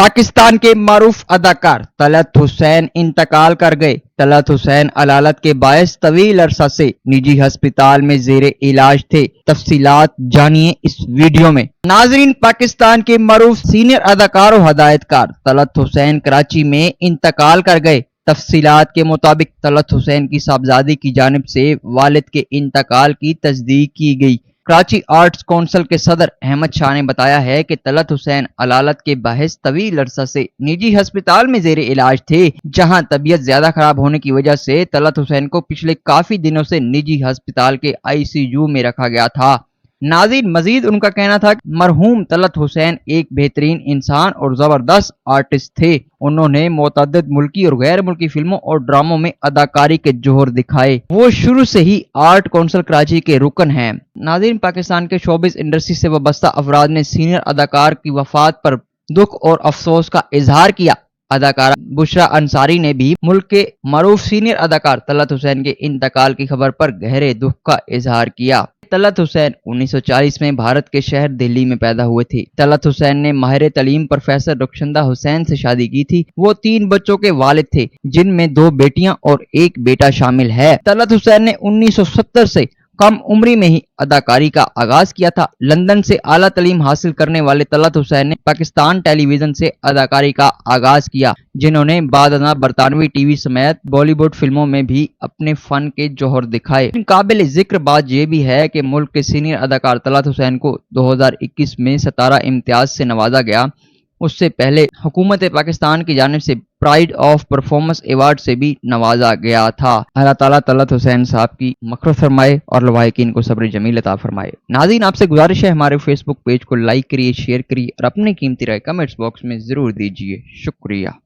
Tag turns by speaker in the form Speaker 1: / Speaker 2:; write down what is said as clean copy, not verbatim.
Speaker 1: पाकिस्तान के मारूफ अदाकार तलत हुसैन इंतकाल कर गए। तलत हुसैन अलालत के बायस तवील अरसा से निजी अस्पताल में जेरे इलाज थे। तफसीलात जानिए इस वीडियो में। नाजरीन, पाकिस्तान के मारूफ सीनियर अदाकार और हदायतकार तलत हुसैन कराची में इंतकाल कर गए। तफसीलात के मुताबिक तलत हुसैन की साहबजादी की जानिब से वालिद के इंतकाल की तस्दीक की गई। कराची आर्ट्स काउंसिल के सदर अहमद शाह ने बताया है कि तलत हुसैन अलालत के बहस तवील अरसा से निजी अस्पताल में जेर इलाज थे, जहां तबीयत ज्यादा खराब होने की वजह से तलत हुसैन को पिछले काफी दिनों से निजी अस्पताल के ICU में रखा गया था। नाज़रीन, मजीद उनका कहना था कि मरहूम तलत हुसैन एक बेहतरीन इंसान और जबरदस्त आर्टिस्ट थे। उन्होंने मुतअद्दिद मुल्की और गैर मुल्की फिल्मों और ड्रामों में अदाकारी के जोहर दिखाए। वो शुरू से ही आर्ट काउंसिल कराची के रुकन हैं। नाज़रीन, पाकिस्तान के शोबिस इंडस्ट्री से वाबस्ता अफराद ने सीनियर अदाकार की वफात पर दुख और अफसोस का इजहार किया। अदाकारा बुशरा अंसारी ने भी मुल्क के मरूफ सीनियर अदाकार तलत हुसैन के इंतकाल की खबर पर गहरे दुख का इजहार किया। तलत हुसैन 1940 में भारत के शहर दिल्ली में पैदा हुए थे। तलत हुसैन ने माहिर तलीम प्रोफेसर रुखशंदा हुसैन से शादी की थी। वो 3 बच्चों के वालिद थे, जिनमें 2 बेटियां और 1 बेटा शामिल है। तलत हुसैन ने 1970 से कम उम्री में ही अदाकारी का आगाज किया था। लंदन से आला तालीम हासिल करने वाले तलत हुसैन ने पाकिस्तान टेलीविजन से अदाकारी का आगाज किया, जिन्होंने बादना बरतानवी टीवी समेत बॉलीवुड फिल्मों में भी अपने फन के जौहर दिखाए। काबिल जिक्र बात यह भी है कि मुल्क के सीनियर अदाकार तलत हुसैन को 2021 में सितारा इम्तियाज से नवाजा गया। उससे पहले हुकूमत पाकिस्तान की जानिब से प्राइड ऑफ परफॉर्मेंस अवार्ड से भी नवाजा गया था। अल्लाह ताला तलत हुसैन साहब की मग़फ़िरत फरमाए और लवाहिकीन को सब्र जमील अता फरमाए। नाज़रीन, आपसे गुजारिश है हमारे फेसबुक पेज को लाइक करिए, शेयर करिए और अपनी कीमती राय कमेंट्स बॉक्स में जरूर दीजिए। शुक्रिया।